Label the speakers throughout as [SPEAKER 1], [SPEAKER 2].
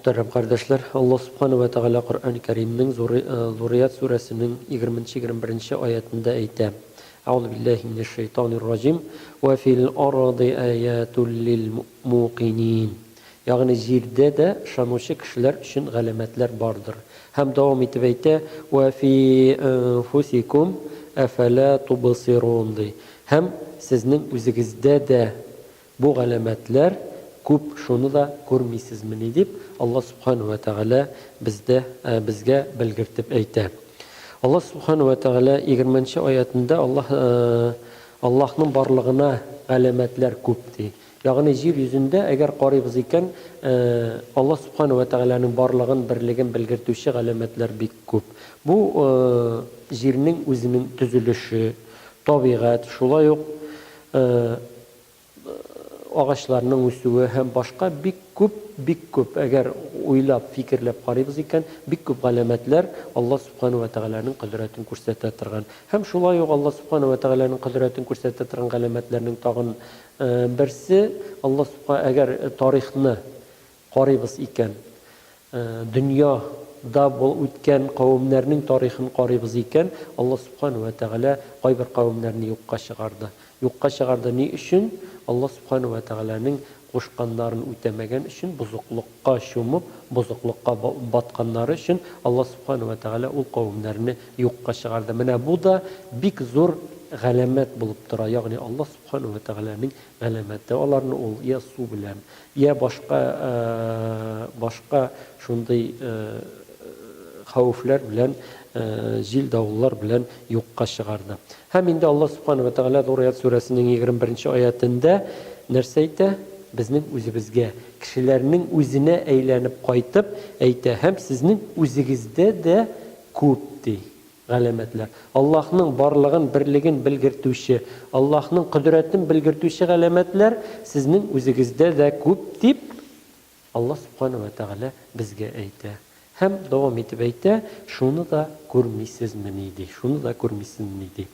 [SPEAKER 1] Muhterem kardeşler, Allah Subhanahu ve Teala Kur'an-ı Kerim'in Zurriyat suresinin 20-21. ayetinde ayette: Euzu billahi mineşşeytanirracim ve fil ardı ayatul lil muqinin. Yani yerde de şanuşu kişiler için alametler vardır. Hem devam edip ayette: ve fi enfusikum efela tubsirun. Hem sizin üzerinizde de bu alametler күп шуны да күрмисезмени дип Аллаһ Субханаһу ва Тааля безгә белгертеп әйтә. Аллаһ Субханаһу ва Тааля 20-нче аятында Аллаһның барлыгына галәмәтләр күп ди. Ягъни җир йөзендә әгәр карыйбыз икән, Аллаһ Субханаһу ва Тааляның барлыгын, берлеген белгертүче галәмәтләр бик күп. Бу җирнең үзенең төзелеше, табигать, шулай ук ağaçlarının üstüge hem başka bik küp eğer uylap fikirlep qarıbız iken bik küp alametler Allah Subhanahu ve Taala'nın kudretini ko'rsatadigan. Hem şulay yok Allah Subhanahu ve Taala'nın kudretini ko'rsatadigan alametlerinin tagın birisi Allah Subhanahu eğer tarixni qarıbız iken dünyada o'tgan qavmlarning tarixini qarıbız iken Allah Subhanahu ve Taala qayber qavmlarni yo'qqa chiqardi. Yo'qqa chiqardi ni uchun? Allah Subhanahu ve Taala'nın qo'shqanlarini o'tamagan uchun, buzuqliqqa shumib, buzuqliqqa batqanlar uchun Allah Subhanahu ve Taala ul qavmlarni yo'qqa chiqardi. Mana bu da bik zo'r g'alamat bo'lib turadi. Ya'ni Allah Subhanahu ve Taala'ning g'alamati. Ularni ul ya suv bilan, ya boshqa shunday xavflar bilan, jil davullar bilan yo'qqa chiqardi. Hem indi Allah Subhanahu ve Taala Zurriyat suresinin 21. ayetinde нәрсә әйтә? Безнең үзебезгә, кешеләрнең үзенә әйләнеп кайтып әйтә, һәм сезнең үзегездә дә күп ди галәмәтләр. Аллаһның барлыгын, берлеген белгертүче, Аллаһның кудрәтен белгертүче галәмәтләр сезнең үзегездә дә күп дип Allah Subhanahu ve Taala безгә әйтә. Hem devam edip әйтә, şunu da күрмисезмени ди, şunu da күрмисезмени ди.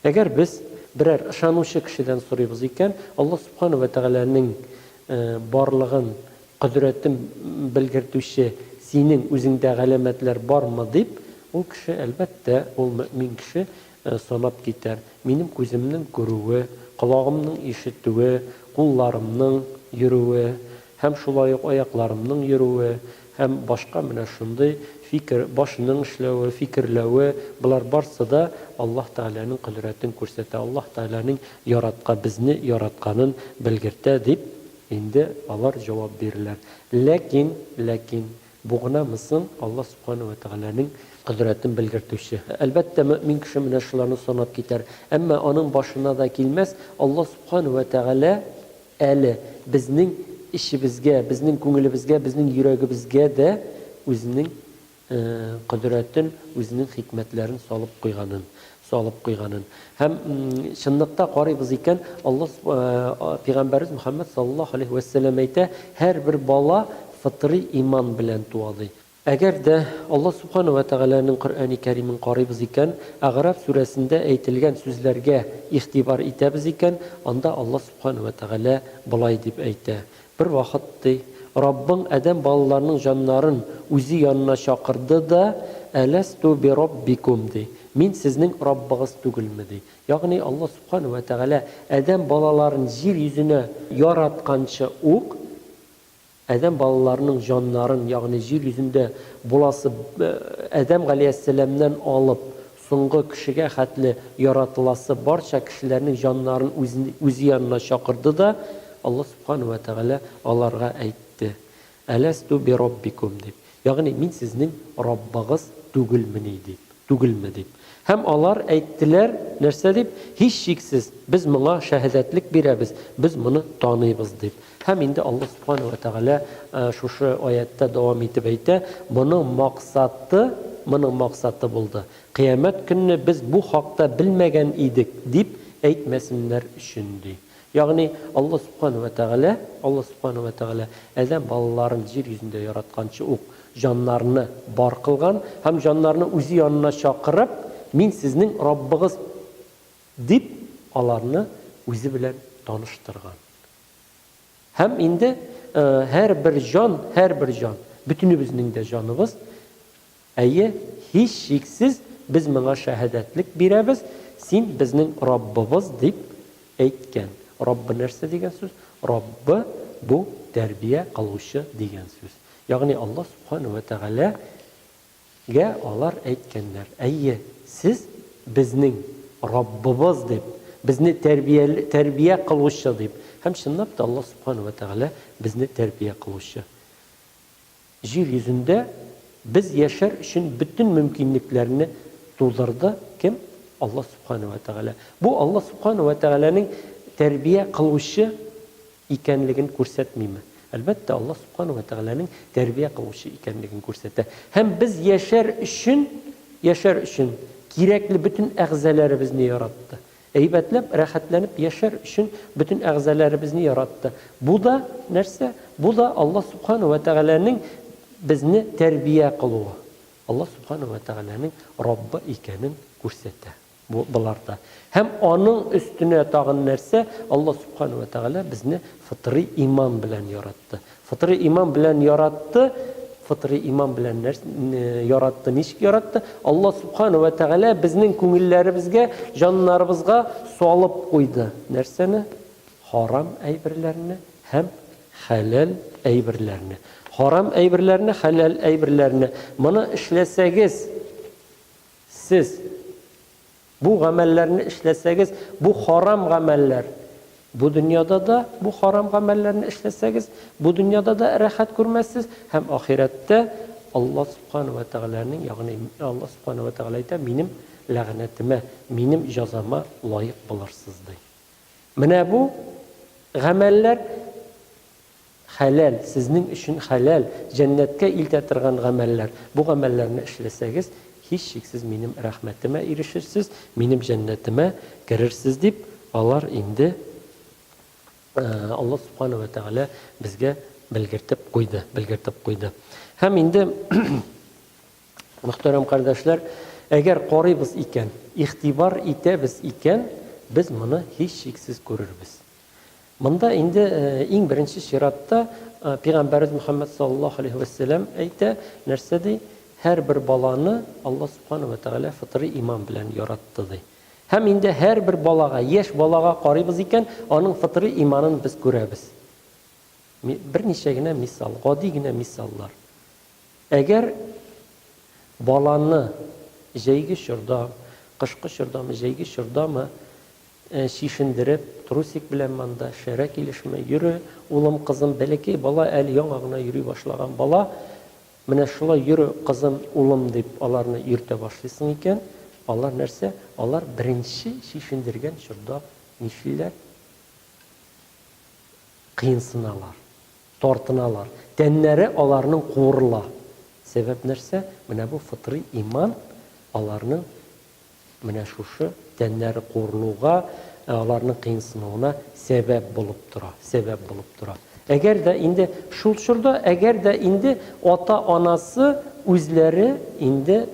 [SPEAKER 1] Eğer biz birer ышанучы kişiden soruyuz iken Allah Subhanahu ve Taala'nın barlığın, kudretin bilgirtüşü senin üzerinde alametler var mı deyip o kişi elbette o mümin kişi sanap gider. Benim gözümün görüğü, kulağımın işittiği, kollarımın yürüğü, hem şulay ayaklarımın yürüğü, hem başka mene şunday fikir, başının işlevi, fikirlevi, bunlar varsa da Allah Teala'nın kudretini ko'rsatadi. Allah Teala'nın bizni yaratganın bilgirtadi deyip indi alar cevap verirler. Lakin buğuna mısın Allah Subhanahu ve Teala'nın kudretini bilgirtüşü. Elbette mümin kişi mene şularını sanat gider. Ama onun başına da gelmez. Allah Subhanahu ve Teala eli bizning işimizge, bizning ko'nglimizga, bizning yuragimizga da o'zining kudretin, o'zining hikmetlerini salып qo'yganın. Hem şınlıkta qarıbız iken Allah Peygamberimiz Muhammed sallallahu aleyhi ve sellem ayta, her bir bala fıtri iman bilen tuadı. Eğer de Allah Subhanahu ve Taala'nın Kur'an-ı Kerim'in qarıbız iken, A'raf suresinde aytilgan sözlerge ihtibar etəbiz iken, anda Allah Subhanahu ve Taala bulay dip ayta. Bir vaqtda Rabbin Adem balalarının canların o'zi yanına çağırdı da "Alastu bi rabbikum" de. Min sizning Rabbingiz tugilmidi. Yani Allah Subhanahu ve Taala Adem balalarının yer yüzüne yaratgancha uq Adem balalarının canların, yani yer yüzünde bulası Adem aleyhisselamdan alıp so'nggi kishiga xatli yaratılası barcha kishilarning canların o'zi yanına çağırdı da Allah Subhanahu ve Taala onlarga aytdi. Alastu bi rabbikum deb. Yani min sizning Rabbingiz tugilmi deb. Hem onlar aytdilar, нәрсә deb? Hiç şeksiz biz buna şahadatlik beramiz. Biz bunu tanıyız deb. Hem indi Allah Subhanahu ve Taala şu ayette devam etib aytdi, bunun maksatı buldu. Kıyamet günü biz bu hakta bilmegen idik deb aytmasinlar üçün di. Yani Allah Subhanahu ve Taala Adem balaların yer yüzünde yaratgancha uq canlarını bar qilgan, hem canlarını o'zi yanına çağırıp min sizning Rabbingiz deb alarını o'zi bilan tanıştırgan. Hem indi her bir can Bütünüбезнең дә җаныбыз. Әйе, һич шиксез без моңа шәһадәтлек бирәбез. Син безнең Раббыбыз дип әйткән. Раббы нәрсә дигән сүз? Раббы бу тәрбия кылучы дигән сүз. Ягъни Аллаһ Субханаһу ва Тәгаләгә алар әйткәннәр. Әйе, сез безнең Раббыбыз дип, безне тәрбия кылучы дип. Һәм чынлап та Аллаһ Субханаһу ва Тәгалә безне тәрбия кылучы. Җир йөзендә biz яшәр өчен bütün мөмкинлекләрне тудырды. Кем? Аллаһ Субханаһу ва Тәгалә. Бу Аллаһ Субханаһу ва Тәгаләнең тәрбия кылучы икәнлеген күрсәтмиме? Әлбәттә, Аллаһ Субханаһу ва Тәгаләнең тәрбия кылучы икәнлеген күрсәтә. Һәм без яшәр өчен кирәкле bütün әгъзаларыбызны яратты. Әйбәтләп, рәхәтләнеп яшәр өчен bütün әгъзаларыбызны яратты. Бу да нәрсә? Бу да Аллаһ Субханаһу ва Тәгаләнең безне тәрбия кылуы. Аллаһ Субханаһу ва Тәгаләнең Раббы икәнен күрсәтә. Буларда. Һәм аның өстенә тагын нәрсә? Аллаһ Субханаһу ва Тәгалә безне фитри иман белән яратты. Фитри иман белән яратты. Фитри иман белән яратты. Ничек яратты? Аллаһ Субханаһу ва Тәгалә безнең күңелләребезгә, җаннарыбызга салып куйды. Нәрсәне? Харам әйберләрне һәм хәләл әйберләрне. Харам әйберләрне, хәләл әйберләрне. Моны эшләсәгез, сез бу гамәлләрне эшләсәгез, бу харам гамәлләр. Бу дөньяда да бу харам гамәлләрне эшләсәгез, бу дөньяда да рәхәт күрмәссез, һәм ахирәттә Аллаһ Субханаһу ва Тәгаләнең, ягъни Аллаһ Субханаһу ва Тәгалә әйтә, минем ләгънәтемә, минем җәзама лаек булырсыз ди. Менә бу гамәлләр хәләл, сезнең өчен хәләл, җәннәткә илтә торган гамәлләр. Бу гамәлләрне эшләсәгез, һич шиксез минем рәхмәтемә ирешерсез, минем җәннәтемә керерсез дип, алар инде Аллаһ Субханаһу ва Тәгалә безгә белгертеп куйды. Һәм инде мөхтәрәм кардәшләр, әгәр карыйбыз икән, игътибар итәбез икән, без моны һич шиксез күрербез. Монда инде иң беренче чиратта Пәйгамбәрбез Мөхәммәд саллаллаһу алейһи ва сәллям әйтә, нәрсә ди? Һәрбер баланы Аллаһ Субханаһу ва Тәгалә фитри иман белән яратты ди. Һәм инде һәрбер балага, яшь балага карыйбыз икән, аның фитри иманын без күрәбез. Берничә генә мисал, гади генә мисаллар. Әгәр баланы җәйге чорда, кышкы чордамы, җәйге чордамы шишендереп, трусик белән монда шәрә килешмә, йөрү, улым, кызым, бәләкәй бала, әле яңа гына йөри башлаган бала, менә шулай йөрү, кызым, улым дип аларны йөртә башлыйсың икән, алар нәрсә? Алар беренче шишендергән чорда нишлиләр? Кыйынсыналар, тартыналар, тәннәре аларның куырыла. Сәбәп нәрсә? Менә бу фитри иман аларның менә шушы тәннәре куырылуга, аларның кыйынсынуына сәбәп булып тора. Әгәр дә инде шул чорда, әгәр дә инде ата-анасы үзләре инде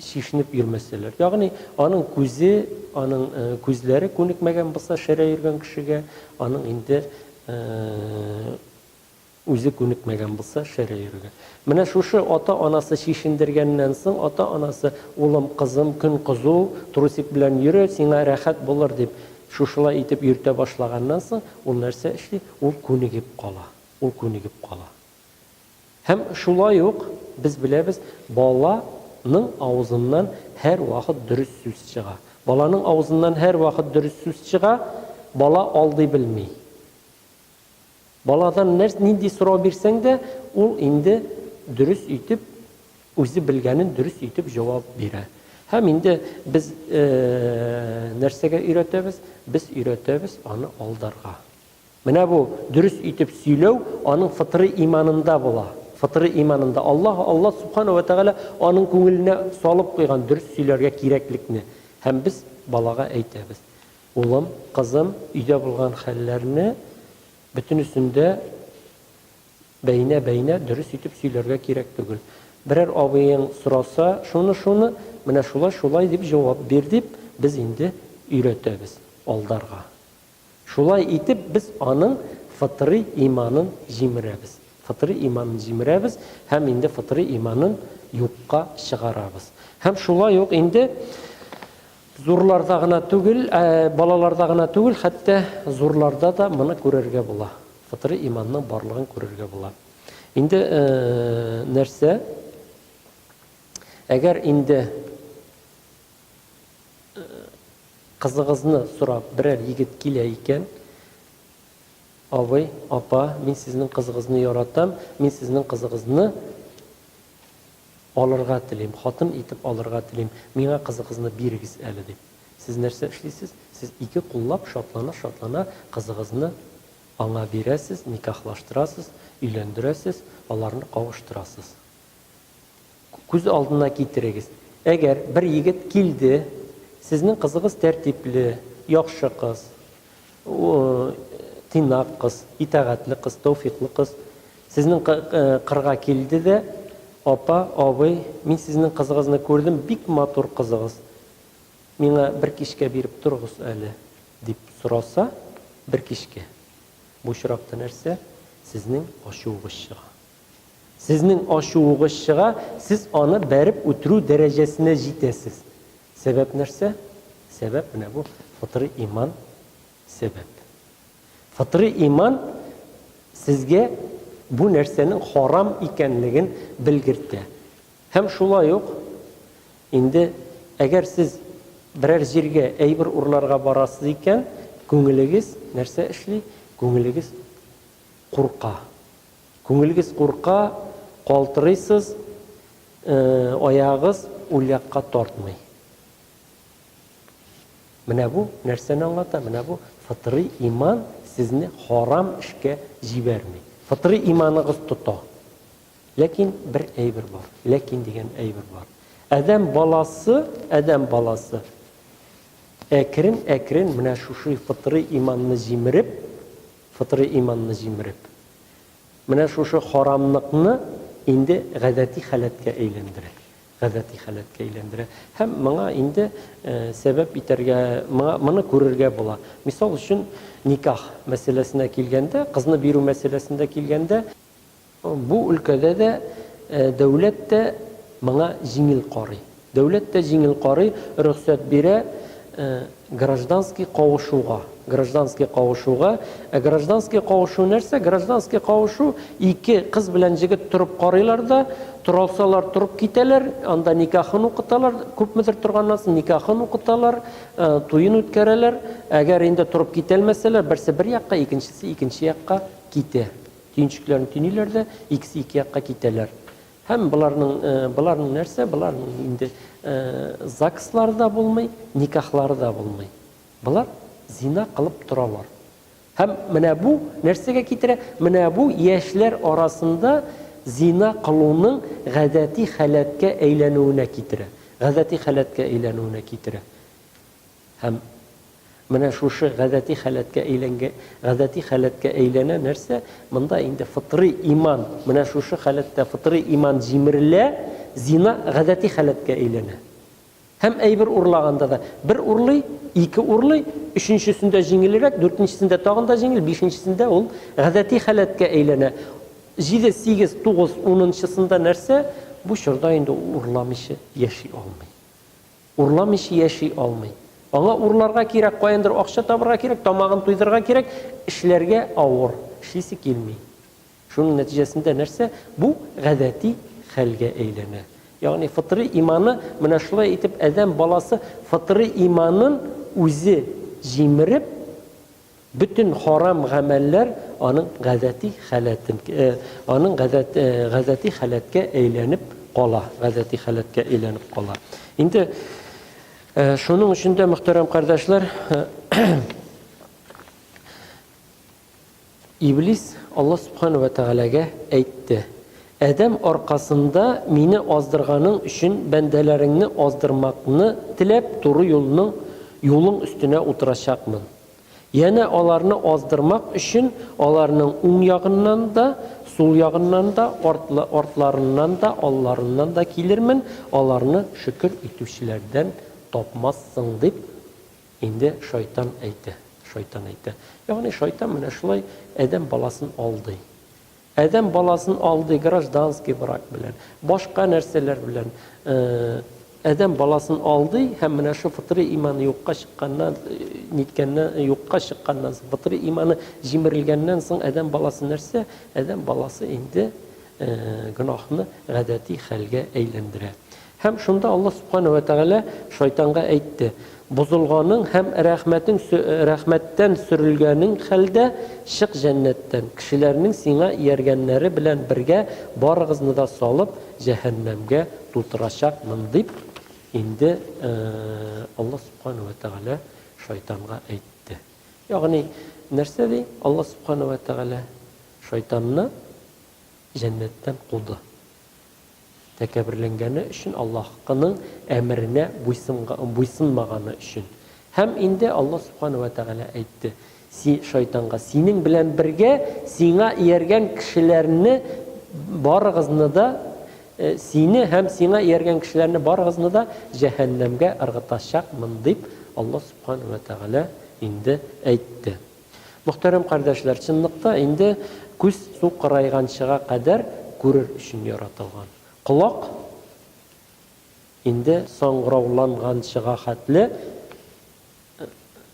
[SPEAKER 1] шишенеп йөрмәсәләр. Ягъни аның күзе, аның күзләре күнекмәгән булса шәрә йөргән кешегә, аның инде үзе күнекмәгән булса шәрә йөргән. Менә шушы ата-анасы шишендергәннән соң, ата-анасы, улым, кызым, көн кызу, трусик белән йөрө, сиңа рәхәт булыр дип, шушылай итеп йөртә башлаганнан соң, ул нәрсә эшли? Ул күнегеп кала. Һәм шулай ук без беләбез, баланың авызыннан һәр вакыт дөрес сүз чыга. Баланың авызыннан һәр вакыт дөрес сүз чыга, бала алдый белми. Баладан нинди сорау бирсәң дә, ул инде дөрес итеп, үзе белгәнен дөрес итеп җавап бирә. Һәм инде без нәрсәгә өйрәтәбез? Без өйрәтәбез аны алдарга. Менә бу дөрес итеп сөйләү аның фитри иманында була. Фитри иманында Аллаһ Субханаһу ва Тәгалә аның күңеленә салып куйган дөрес сөйләргә кирәклекне. Һәм без балага әйтәбез. Улым, кызым, өйдә булган хәлләрне бөтенесендә бәйнә дөрес итеп сөйләргә кирәк түгел. Берәр абыең сораса, шуны, менә шулай дип җавап бир дип, без инде өйрәтәбез алдарга. Шулай итеп, без аның фытрый иманын җимерәбез. Фытрый иманын җимерәбез һәм инде фытрый иманын юкка чыгарабыз. Һәм шулай ук инде зурларда гына түгел, балаларда гына түгел, хәтта зурларда да моны күрергә була. Фытрый иманның барлыгын күрергә була. Инде нәрсә? Әгәр инде кызыгызны сорап берәр егет килә икән, абый, апа, мин сезнең кызыгызны яратам, мин сезнең кызыгызны алырга телим, хатын итеп алырга телим, миңа кызыгызны бирегез әле дип. Сез нәрсә эшлисез? Сез ике куллап шатлана кызыгызны аңа бирәсез, никахлаштырасыз, өйләндерәсез, аларны кавыштырасыз. Күз алдына китерегез. Әгәр бер егет килде, сезнең кызыгыз тәртипле, яхшы кыз, тыйнак кыз, итәгатьле кыз, тауфиклы кыз, сезнең кырга килде дә, апа, абый, мин сезнең кызыгызны күрдем, бик матур кызыгыз. Миңа бер кичкә биреп торыгыз әле дип сораса, бер кичкә. Бу чиракта нәрсә? Сезнең ачуыгыз чыга. Сезнең ачуыгыз чыга, сез аны бәреп үтерү дәрәҗәсенә җитәсез. Сәбәп нәрсә? Сәбәп менә бу фытрый иман сәбәп. Фытрый иман сезгә бу нәрсәнең харам икәнлеген белгертә. Һәм шулай ук инде әгәр сез берәр җиргә әйбер урларга барасыз икән, күңелегез нәрсә эшли? Күңелегез курка. Күңелегез курка, калтырыйсыз, аягыз ул якка тартмый. Менә бу нәрсәне аңлата? Менә бу фытрый иман сезне харам эшкә җибәрми. Фытрый иманыгыз тота. Ләкин бер әйбер бар. Ләкин дигән әйбер бар. Адәм баласы әкрен менә шушы фытрый иманны җимереп, менә шушы харамлыкны инде гадәти халәткә әйләндерә. Һәм моңа инде сәбәп итәргә, моны күрергә була. Мисал өчен, никах мәсьәләсенә килгәндә, кызны бирү мәсьәләсендә килгәндә, бу өлкәдә дә дәүләт тә моңа җиңел карый. Дәүләт тә җиңел карый, рөхсәт бирә гражданский кавышуга. Гражданский кавышу нәрсә? Гражданский кавышу ике кыз белән җегет торып карыйлар да, торалсалар торып китәләр, анда никахын укыталар, күпмедер торганнан соң никахын укыталар, туйын үткәрәләр. Әгәр инде торып китәлмәсәләр, берсе бер якка, икенчесе икенче якка китә. Төнчекләрне төниләр дә, икесе ике якка китәләр. Һәм буларның нәрсә? Буларның инде ЗАГСлары да булмый, никахлары да булмый. Булар зина кылып торалар. Һәм менә бу нәрсәгә китерә? Менә бу яшьләр арасында зина кылуның гадәти халәткә әйләнүенә китерә. Һәм менә шушы гадәти халәткә әйләнә нәрсә? Монда инде фытрый иман, менә шушы халәттә фытрый иман җимерелә, зина гадәти халәткә әйләнә. Һәм әйбер урлаганда да бер урлый, ике урлый, өченчесендә җиңелрәк, дүртенчесендә тагын да җиңел, бишенчесендә ул гадәти халәткә әйләнә. 7, 8, 9, 10-сында нәрсә? Бу чорда инде урламыйча яши алмый. Аңа урларга кирәк, каяндыр акча табырга кирәк, тамагын туйдырга кирәк, эшләргә авыр, эшлисе килми. Шуның нәтиҗәсендә нәрсә? Бу гадәти хәлгә әйләнә. Ягъни фытрый иманы, менә шулай итеп адәм баласы фытрый иманын үзе җимереп, bütün харам гамәлләр аның гадәти халәткә әйләнеп кала. Инде шуның өчен дә, мөхтәрәм кардәшләр, Иблис Аллаһ Субхану ва Тәгаләгә әйтте: "Адәм аркасында мине аздырганың өчен бәндәләреңне аздырмакны теләп, туры юлның өстенә утырачакмын. Яна аларны аздырмак өчен аларның уң ягыннан да, сул ягыннан да, артларыннан да, алларыннан да килермен, аларны шөкер итүчеләрдән тапмассың" дип инде шайтан әйтте. шайтан әйтә. Ягъни шайтан менә шулай адәм баласын алдый. Адәм баласын алдый гражданский брак белән, башка нәрсәләр белән адәм баласын алдый һәм менә шу фитри иманы юкка чыкканнан, юкка чыкканнан, фитри иманы җимерелгәннән соң адәм баласы нәрсә? Адәм баласы инде гынахны гадәти хәлгә әйләндерә. Һәм шунда Аллаһ Субханаһу ва Тәгалә шайтанга әйтте: "Бузылганың һәм рәхмәттән сөрелгәнең хәлдә чык җәннәттән. Кешеләрнең сиңа ияргәннәре белән бергә барыгызны да салып җәһәннәмгә тутырачакмын", дип инде Аллаһ Субханаһу ва Тәгалә шайтанга әйтте. Ягъни нәрсә ди? Аллаһ Субханаһу ва Тәгалә шайтанны җәннәттән куды. Тәкәбберләнгәне өчен, Аллаһның әмеренә буйсынмаганы өчен. Һәм инде Аллаһ Субханаһу ва Тәгалә әйтте: "Шайтанга, синең белән бергә сиңа ияргән кешеләрне барыгызны да, сине һәм сиңа ияргән кешеләрне барыгызны да җәһәннәмгә ыргытачакмын", дип Аллаһ Субханаһу ва Тәгалә инде әйтте. Мөхтәрәм кардәшләр, чынлыкта инде күз су карайганчыга кадәр күрер өчен яратылган. Колак инде саңгырауланганчыга хәтле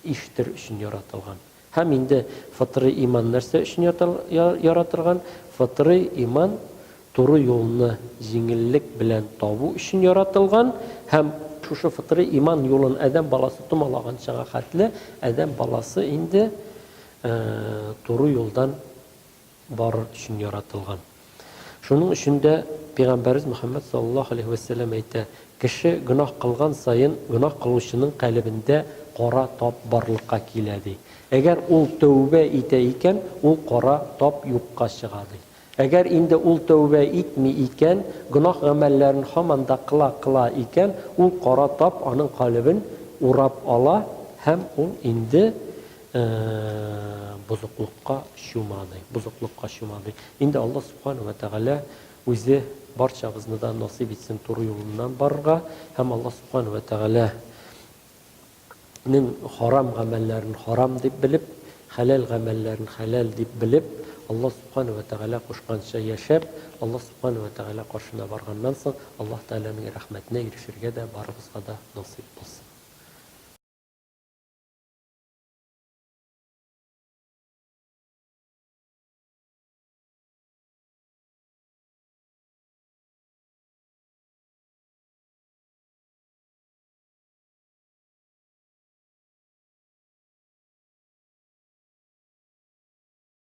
[SPEAKER 1] ишетер өчен яратылган. Һәм инде фитри иман нәрсә өчен яратылган? Фитри иман туры юлны җиңеллек белән табу өчен яратылган. Һәм шушы фитри иман юлын адәм баласы томалаганчыга хәтле адәм баласы инде туры юлдан барыр өчен яратылган. Шуның өчен дә Пәйгамбәрбез Мөхәммәд саллаллаһу алейхи ва сәллям әйтә: "Кеше гөнаһ кылган саен гөнаһ кылучының калбендә кара тап барлыкка килә", ди. Әгәр ул тәүбә итә икән, ул кара тап юкка чыга, ди. Әгәр инде ул тәүбә итми икән, гөнаһ гамәлләрен һаман да кыла икән, ул кара тап аның калбен урап ала һәм ул инде бузыклыкка чумады. Инде Аллаһ Субханаһу ва Тәгалә үзе барчабызны да насыйп итсен туры юлыннан барырга, һәм Аллаһ Субханаһу ва Тәгаләнең харам гамәлләрен харам дип белеп, хәләл гамәлләрен хәләл дип белеп, Аллаһ Субханаһу ва Тәгалә кушканча яшәп, Аллаһ Субханаһу ва Тәгалә каршына барганнан соң Аллаһ Тәгаләнең рәхмәтенә ирешергә дә барыбызга да насыйп булсын.